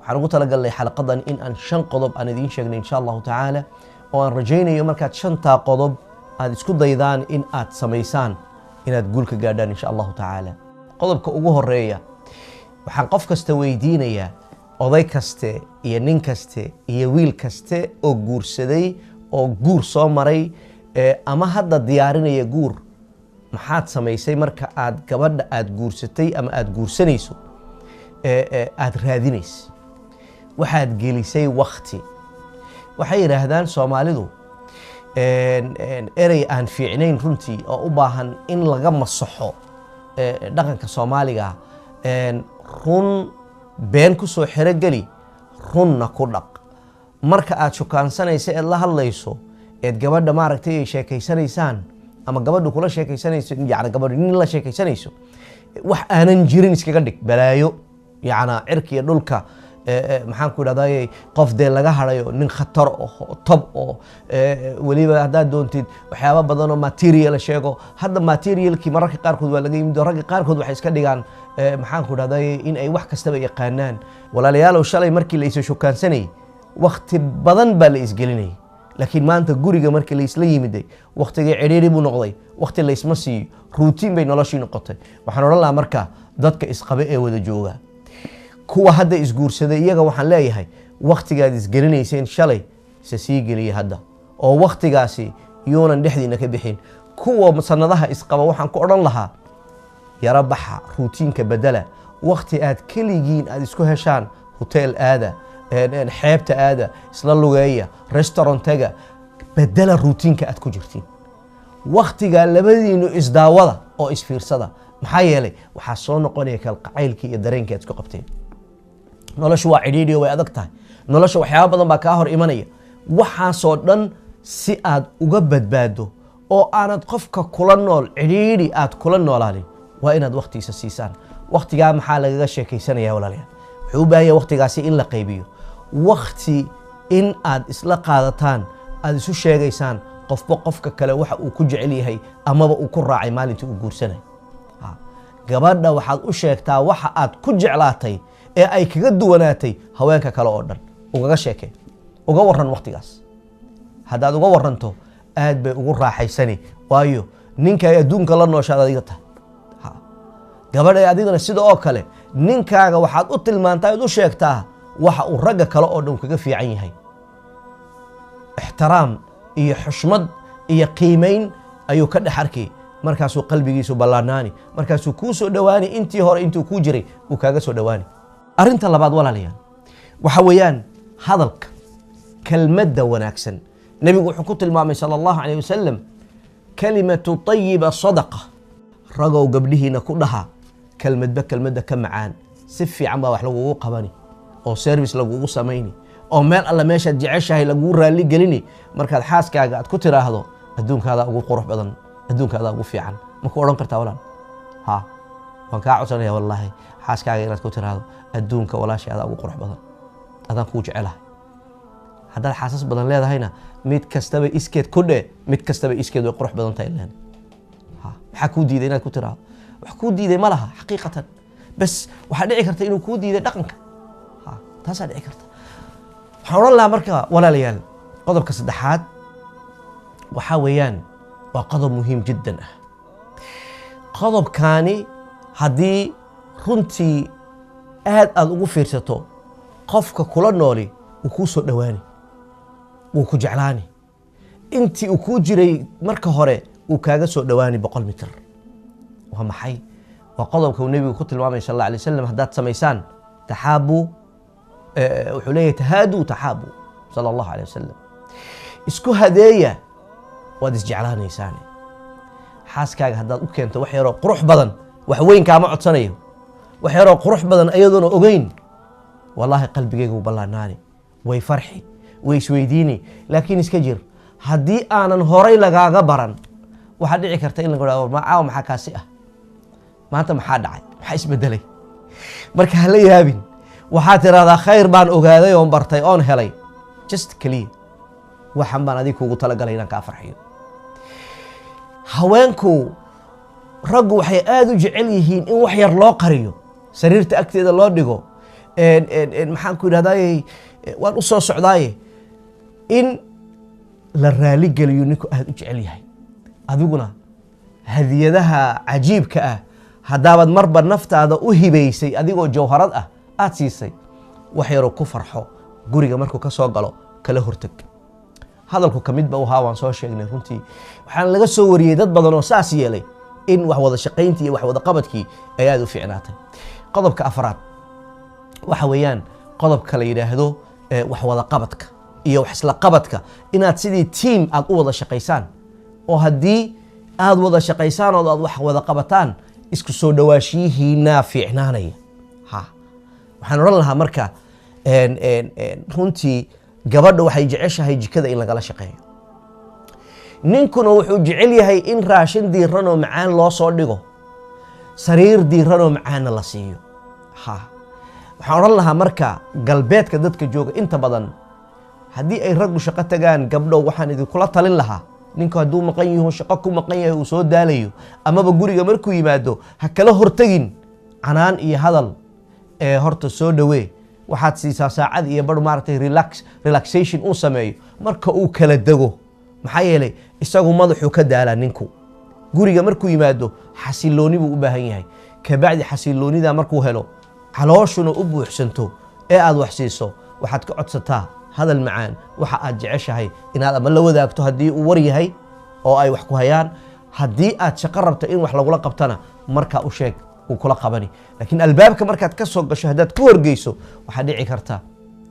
waxaan ugu talagalnay xalaqadan in aan 5 qodob aan idiin sheegnay insha Allah taala oo aan rajaynayo markaad 5 qodob aad isku daydaan in aad samaysaan inaad guul ka gaadhaan insha Allah taala. qodobka ugu horeeya waxaan qof kasta weydiinayaa oday kaste iyo nin kaste iyo wiil kaste oo guursaday oo guur soo maray ama hadda diyaarinaya guur, maxaad samaysay marka aad gabadha aad guursatay ama aad guursanayso aad raadinayso? waxaad gelisay waqti. waxay yiraahdaan Soomaalidu erey aan fiicnayn runtii oo u baahan in laga masaxo dhaqanka Soomaaliga, run been ku soo xiro gali, runna ku dhaq. marka aad shukaansanayso ee la hadlayso ee gabadha maaragtay ay sheekaysanaysaan ama gabadhu kula sheekaysanayso, yacni gabadhu nin la sheekaysanayso, wax aanan jirin iskaga dhig balaayo, yacni cirka iyo dhulka maxaan ku idhahdaa qof dee laga harayo, nin khatar oo tob oo weliba haddaad doontid waxyaaba badan oo material sheego. hadda materialkii mararka qaarkood waa laga yimid, ragga qaarkood waxay iska dhigaan maxaan ku idhahdaa in ay wax kastaba yaqaanaan. walaalayaalow, shalay markii la isoo shukaansanayay waqti badan baa la isgelinayay, laakiin maanta guriga markii la isla yimiday waqtigii cidhiidhi buu noqday, waqti la isma siiyo, routine bay noloshii noqotay. waxaan odhan lahaa marka dadka isqabe ee wada jooga, kuwa hadda isguursaday, iyaga waxaan leeyahay waqtigaad isgelinayseen shalay se sii geliya hadda, oo waqtigaasi yuunan dhexdiina ka bixin. kuwa sanadaha isqaba waxaan ku odhan lahaa yara baxa, routiinka bedela, waqti aad keligiin aad isku heshaan, hotel aada, xeebta aada, isla lugeeya, restaurantaga, bedela routiinka aad ku jirtiin. waqtiga labadiinu isdaawada oo isfiirsada, maxaa yeelay waxaa soo noqonaya kalqacaylkii iyo dareenkii aad isku qabteen. noloshu waa cidhiidhi, way adag tahay, nolosha waxyaaba badan baa kaa hor imanaya. waxaasoo dhan si aad uga badbaado oo aanad qofka kula nool cidhiidhi aad kula noolaanin, waa inaad waqtiisa siisaan. waqtigaa maxaa lagaga sheekaysanaya walaalayaal? wuxuu u baahan yahay waqtigaasi in la qaybiyo, waqti in aad isla qaadataan, aad isu sheegaysaan qofba qofka kale waxa uu ku jecel yahay amaba uu ku raacay maalintii uu guursanay. gabadha waxaad u sheegtaa waxa aad ku jeclaatay ee ay kaga duwanaatay haweenka kale oo dhan, ugaga sheekee, uga waran waqtigaas. haddaad uga waranto aad bay ugu raaxaysani, waayo ninka ay adduunka la nooshaad adiga tahay. gabadha adigana sida oo kale ninkaaga waxaad u tilmaantaa, aad u sheegtaa waxa uu ragga kale oo dhan kaga fiican yahay. ixtiraam iyo xushmad iyo qiimayn ayuu ka dhex arkay, markaasuu qalbigiisu ballaanaani, markaasuu kuu soo dhowaani, intii hore intuu kuu jiray uu kaaga soo dhowaani. arrinta labaad walaalayaal waxa weeyaan hadalka, kelmadda wanaagsan. nebigu wuxuu ku tilmaamay sala allahu calayh wasalam, kalimatu tayiba sadaqa. ragow gabdhihiina ku dhaha kelmadba kelmadda ka macaan, si fiican baa wax lagugu qabani oo service lagugu samayni oo meel alla meeshaad jeceshahay lagugu raalli gelini. markaad xaaskaaga aad ku tiraahdo adduunkaadaa ugu qurux badan, adduunkaadaa ugu fiican, ma ku odhan kartaa walaal? waan kaa codsanaya wallaahi xaaskaaga inaad ku tiraahdo adduunka walaashay adaa ugu qurux badan, adaan kuu jecelahay. haddaad xaasas badan leedahayna mid kastaba iskeed ku dhe, mid kastaba iskeed way qurux badan tahay leen. maxaa kuu diiday inaad ku tiraahdo? wax kuu diiday ma laha xaqiiqatan, bas waxaa dhici karta inuu kuu diiday dhaqanka. taasaa dhici karta. waxaan odhan lahaa marka walaalayaal, qodobka saddexaad waxaa weeyaan waa qodob muhiim jiddan ah. qodobkaani haddii runtii aad ugu fiirsato, qofka kula nooli wuu kuu soo dhowaani, wuu ku jeclaani. intii uu kuu jiray marka hore wuu kaaga soo dhowaani 100 mitir. waa maxay? waa qodobka uu nebigu ku tilmaamay sal alla alay wasalam, haddaad samaysaan taxaabu, wuxuu leeyahay tahaadu taxaabu sala allahu alayh wasalam. isku hadeeya waad isjeclaanaysaan. xaaskaaga haddaad u keento wax yaroo qurux badan, wax weyn kaama codsanayo, wax yaroo qurux badan ayadoona ogeyn, wallaahi qalbigayga wuu ballaanaani, way farxi, way isweydiini. laakiin iska jir, haddii aanan horay lagaaga baran, waxaa dhici karta in laga dhaho caawa maxaa kaasi ah, maanta maxaa dhacay, maxaa isbedelay. marka hala yaabin, waxaad tiraahdaa khayr baan ogaaday oon bartay oon helay, just keliya waxan baan adiga kuugu talagalay inaan kaa farxiyo. haweenku, raggu waxay aad u jecel yihiin in wax yar loo qariyo, sariirta agteeda loo dhigo, maxaan ku yidhahdaye waan u soo socdaaye in la raali geliyo ninku aad u jecel yahay. adiguna hadiyadaha cajiibka ah haddaabaad marba naftaada u hibaysay adigoo jawharad ah aad siisay, wax yaroo ku farxo guriga markuu ka soo galo kala hortag. hadalku ka mid ba u ahaa waan soo sheegnay runtii. waxaan laga soo wariyey dad badan oo saas yeelay in wax wada shaqayntii iyo wax wada qabadkii ay aad u fiicnaatay. qodobka afraad waxa weeyaan qodobka la yidhaahdo wax wada qabadka iyo wax isla qabadka, inaad sidii tiim aad u wada shaqaysaan, oo haddii aad wada shaqaysaan oo aad wax wada qabataan isku soo dhawaashiyihiinaa fiicnaanaya. waxaan odhan lahaa marka runtii gabadha waxay jeceshahay jikada in lagala shaqeeyo, ninkuna wuxuu jecel yahay in raashin diiran oo macaan loo soo dhigo, sariir diiran oo macaanna la siiyo. waxaan odhan lahaa marka galbeedka dadka jooga inta badan haddii ay raggu shaqo tagaan, gabdhow waxaan idinkula talin lahaa ninku hadduu maqan yaho shaqo ku maqan yahay uu soo daalayo amaba guriga markuu yimaado ha kala hortagin canaan iyo hadal. horta soo dhawee, waxaad siisaa saacad iyo bar maaragtay relaxation uu sameeyo marka uu kala dego. maxaa yeelay isagu madaxuu ka daalaa ninku. guriga markuu yimaado xasilooni buu u baahan yahay. kabacdi xasiloonida markuu helo, calooshuna u buuxsanto ee aad wax siiso, waxaad ka codsataa hadal macaan, waxa aad jeceshahay inaad ama la wadaagto haddii uu war yahay oo ay wax ku hayaan. haddii aad shaqo rabto in wax lagula qabtana markaa u sheeg, uu kula qabani. laakiin albaabka markaad ka soo gasho haddaad ku horgeyso waxaa dhici karta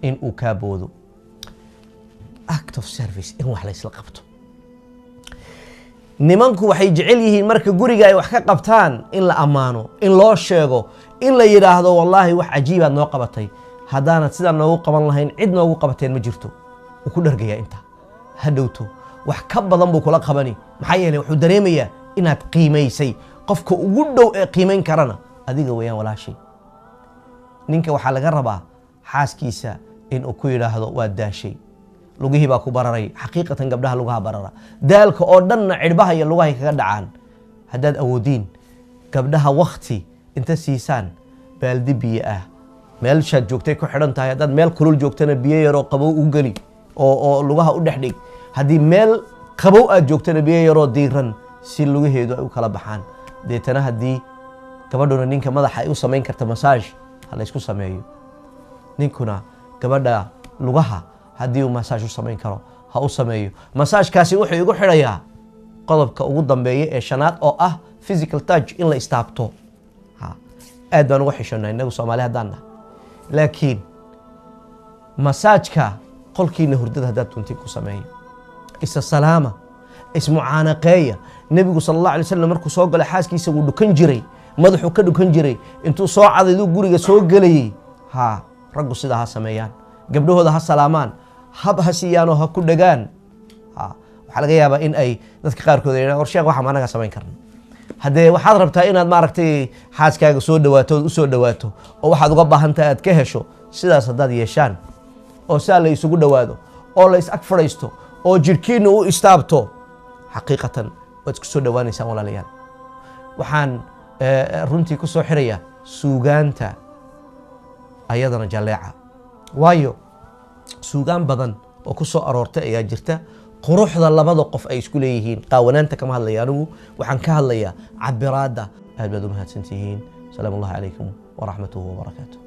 in uu kaa boodo. act of service, in wax laysla qabto. nimanku waxay jecel yihiin marka guriga ay wax ka qabtaan in la ammaano, in loo sheego, in la yidhaahdo wallaahi wax cajiibaad noo qabatay, haddaanad sidaa noogu qaban lahayn cid noogu qabateen ma jirto. wuu ku dhargayaa intaa. hadhowto wax ka badan buu kula qabani. maxaa yeelay wuxuu dareemayaa inaad qiimaysay. qofka ugu dhow ee qiimayn karana adiga weeyaan walaashay. ninka waxaa laga rabaa xaaskiisa inuu ku yidhaahdo waa daashay, lugihii baa ku bararay. xaqiiqatan gabdhaha lugaha barara, daalka oo dhanna cidhbaha iyo lugahay kaga dhacaan. haddaad awoodiin gabdhaha wakti inta siisaan, baaldi biyo ah meelshaad joogtay ku xidhan tahay. haddaad meel kulul joogtana biyo yaroo qabow u geli oo lugaha u dhex dhig. haddii meel qabow aad joogtana biyo yaroo diiran si lugaheedu ay u kala baxaan. deetana haddii gabadhuna ninka madaxa ay u samayn karta masaaj, ha laysku sameeyo. ninkuna gabadha lugaha haddii uu masaaj u samayn karo ha u sameeyo. masaajkaasi wuxuu igu xidhayaa qodobka ugu dambeeya ee shanaad oo ah physical touch, in la istaabto. aad baan uga xishonnaa innagu Soomaali haddaan nahay. laakiin masaajka qolkiina hurdada haddaad tuntin ku sameeyo. isa salaama, ismucaanaqeeya. nebigu sal allah alay wasalam markuu soo galo xaaskiisa wuu dhukan jiray, madaxuu ka dhukan jiray. intuu soo cadayduu guriga soo gelayey. raggu sidaa ha sameeyaan, gabdhahooda ha salaamaan, hab ha siiyaanoo ha ku dhagaan. waxaa laga yaabaa in ay dadka qaarkood ay war sheekh waxaan anaga samayn karna. haddee waxaad rabtaa inaad maaragtay xaaskaaga soo dhawaato ood u soo dhawaato oo waxaad uga baahan tahay aad ka hesho, sidaas haddaad yeeshaan oo sidaa la isugu dhawaado oo la is ag fadhiisto oo jidhkiina u istaabto, xaqiiqatan waad isku soo dhawaanaysaan walaalayaal. waxaan runtii ku soo xirayaa suugaanta ayadana jaleeca, waayo suugaan badan oo ku soo aroortay ayaa jirta. quruxda labada qof ay isku leeyihiin, qaawanaanta kama hadlaya anigu, waxaan ka hadlayaa cabiraadda. aad baad u mahadsantihiin. salaamu ullahi calaykum waraxmatuhu wabarakaatuh.